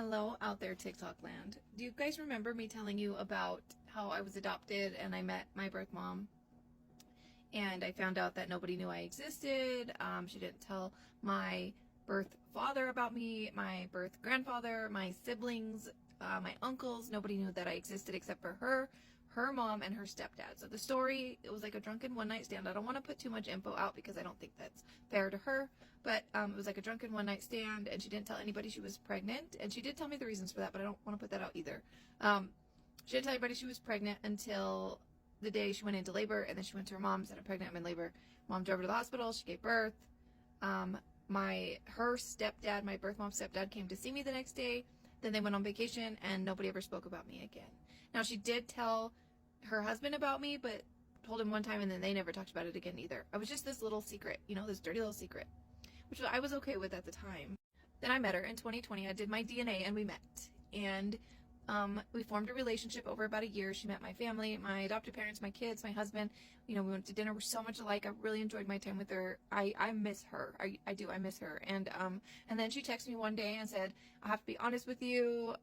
Hello out there, TikTok land. Do you guys remember me telling you about how I was adopted and I met my birth mom? And I found out that nobody knew I existed. She didn't tell my birth father about me, my birth grandfather, my siblings, my uncles. Nobody knew that I existed except for her mom, and her stepdad. So the story, it was like a drunken one-night stand. I don't want to put too much info out because I don't think that's fair to her, but it was like a drunken one-night stand, and she didn't tell anybody she was pregnant, and she did tell me the reasons for that, but I don't want to put that out either. She didn't tell anybody she was pregnant until the day she went into labor, and then she went to her mom, said, "I'm pregnant, I'm in labor." Mom drove her to the hospital, she gave birth. Her stepdad, my birth mom's stepdad, came to see me the next day. Then they went on vacation, and nobody ever spoke about me again. Now, she did tell her husband about me, but told him one time, and then they never talked about it again either. I was just this little secret, this dirty little secret, which I was okay with at the time. Then I met her in 2020. I did my DNA, and we met. And we formed a relationship over about a year. She met my family, my adopted parents, my kids, my husband. We went to dinner. We're so much alike. I really enjoyed my time with her. I miss her. I do. I miss her. And then she texted me one day and said, "I have to be honest with you.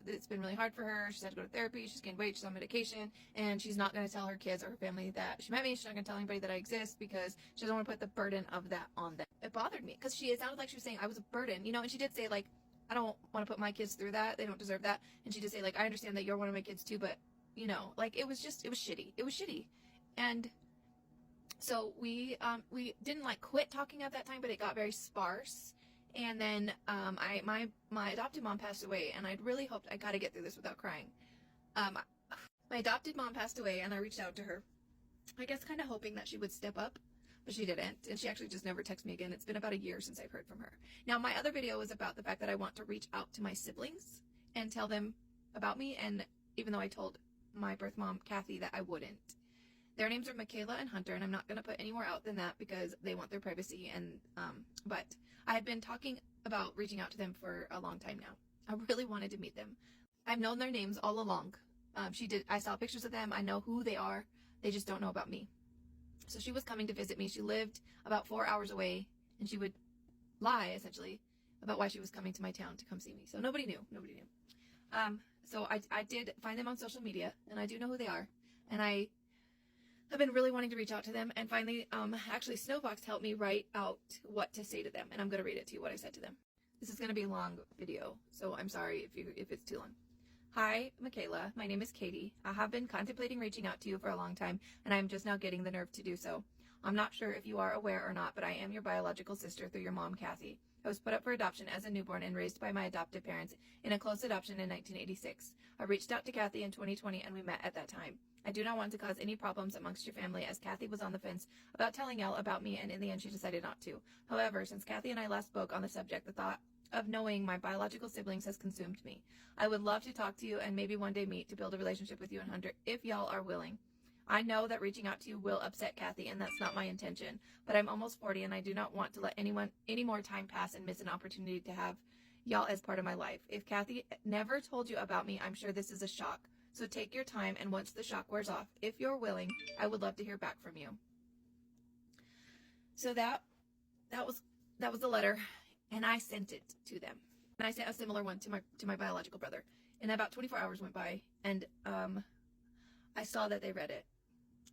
It's been really hard for her. She's had to go to therapy. She's gained weight. She's on medication. And she's not going to tell her kids or her family that she met me. She's not going to tell anybody that I exist because she doesn't want to put the burden of that on them." It bothered me because it sounded like she was saying I was a burden, and she did say, like, "I don't want to put my kids through that. They don't deserve that." And she did say, like, "I understand that you're one of my kids too, but, it was shitty. It was shitty." And so we didn't quit talking at that time, but it got very sparse. And then my adopted mom passed away, and I'd really hoped, I got to get through this without crying. My adopted mom passed away, and I reached out to her, I guess kind of hoping that she would step up. But she didn't, and she actually just never texted me again. It's been about a year since I've heard from her. Now, my other video was about the fact that I want to reach out to my siblings and tell them about me, and even though I told my birth mom, Kathy, that I wouldn't. Their names are Michaela and Hunter, and I'm not going to put any more out than that because they want their privacy, and but I had been talking about reaching out to them for a long time now. I really wanted to meet them. I've known their names all along. I saw pictures of them. I know who they are. They just don't know about me. So she was coming to visit me. She lived about 4 hours away, and she would lie, essentially, about why she was coming to my town to come see me. So nobody knew. So I did find them on social media, and I do know who they are. And I have been really wanting to reach out to them. And finally, actually, Snowfox helped me write out what to say to them. And I'm going to read it to you, what I said to them. This is going to be a long video, so I'm sorry if it's too long. "Hi, Michaela. My name is Katie. I have been contemplating reaching out to you for a long time, and I'm just now getting the nerve to do so. I'm not sure if you are aware or not, but I am your biological sister through your mom, Kathy. I was put up for adoption as a newborn and raised by my adoptive parents in a close adoption in 1986. I reached out to Kathy in 2020, and we met at that time. I do not want to cause any problems amongst your family, as Kathy was on the fence about telling y'all about me, and in the end she decided not to. However, since Kathy and I last spoke on the subject, the thought of knowing my biological siblings has consumed me. I would love to talk to you and maybe one day meet to build a relationship with you and Hunter if y'all are willing. I know that reaching out to you will upset Kathy, and that's not my intention, but I'm almost 40 and I do not want to let any more time pass and miss an opportunity to have y'all as part of my life. If Kathy never told you about me, I'm sure this is a shock. So take your time, and once the shock wears off, if you're willing, I would love to hear back from you." So that was the letter. And I sent it to them. And I sent a similar one to my biological brother. And about 24 hours went by, and I saw that they read it.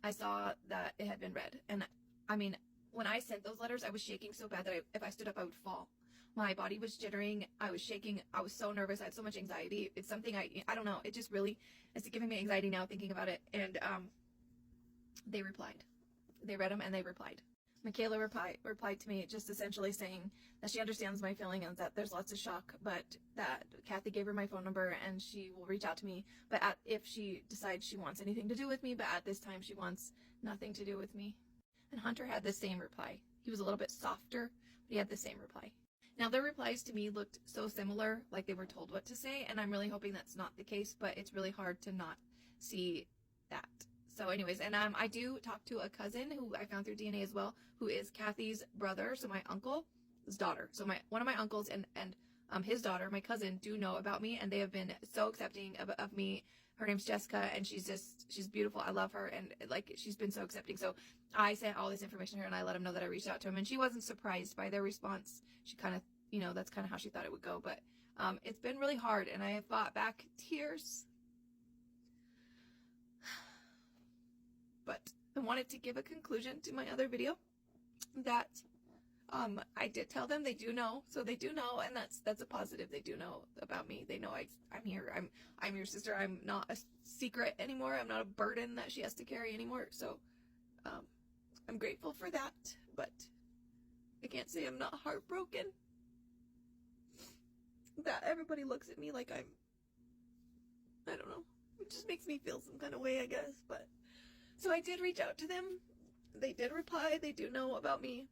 I saw that it had been read. And I mean, when I sent those letters, I was shaking so bad that if I stood up, I would fall. My body was jittering. I was shaking. I was so nervous. I had so much anxiety. It's something I don't know. It just really is giving me anxiety now thinking about it. And they replied. They read them and they replied. Michaela replied to me just essentially saying that she understands my feeling and that there's lots of shock, but that Kathy gave her my phone number and she will reach out to me, but if she decides she wants anything to do with me, but at this time she wants nothing to do with me. And Hunter had the same reply. He was a little bit softer, but he had the same reply. Now, their replies to me looked so similar, like they were told what to say, and I'm really hoping that's not the case, but it's really hard to not see that. So anyways, and I do talk to a cousin who I found through DNA as well, who is Kathy's brother, so my uncle's daughter. So one of my uncles and his daughter, my cousin, do know about me, and they have been so accepting of me. Her name's Jessica, and she's beautiful. I love her, and she's been so accepting. So I sent all this information to her, and I let them know that I reached out to him, and she wasn't surprised by their response. She kind of, that's kind of how she thought it would go, but It's been really hard, and I have fought back tears. But I wanted to give a conclusion to my other video that I did tell them. They do know, so they do know, and that's a positive. They do know about me. They know I'm here. I'm your sister. I'm not a secret anymore. I'm not a burden that she has to carry anymore. So I'm grateful for that, but I can't say I'm not heartbroken that everybody looks at me like I don't know. It just makes me feel some kind of way, I guess. But so I did reach out to them. They did reply. They do know about me.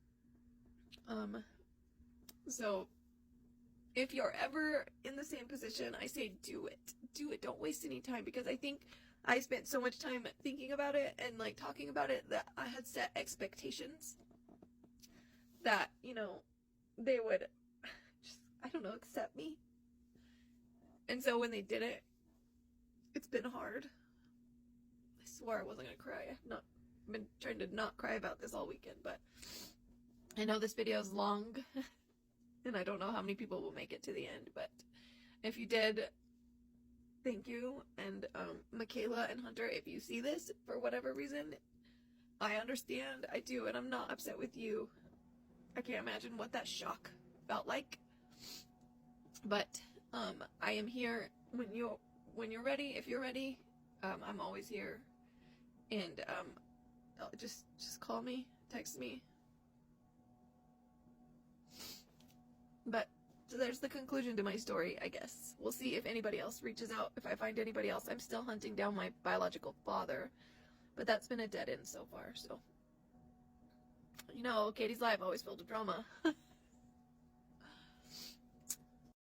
So if you're ever in the same position, I say do it. Do it. Don't waste any time, because I think I spent so much time thinking about it and like talking about it that I had set expectations that, you know, they would just, I don't know, accept me. And so when they did it, it's been hard. I swore I wasn't gonna cry. I've been trying to not cry about this all weekend, but I know this video is long and I don't know how many people will make it to the end, but if you did, thank you. And Michaela and Hunter, if you see this for whatever reason, I understand. I do, and I'm not upset with you. I can't imagine what that shock felt like. But I am here when you're ready. If you're ready, I'm always here. And just call me, text me. But so there's the conclusion to my story, I guess. We'll see if anybody else reaches out. If I find anybody else, I'm still hunting down my biological father. But that's been a dead end so far, so. You know, Katie's life always filled with drama.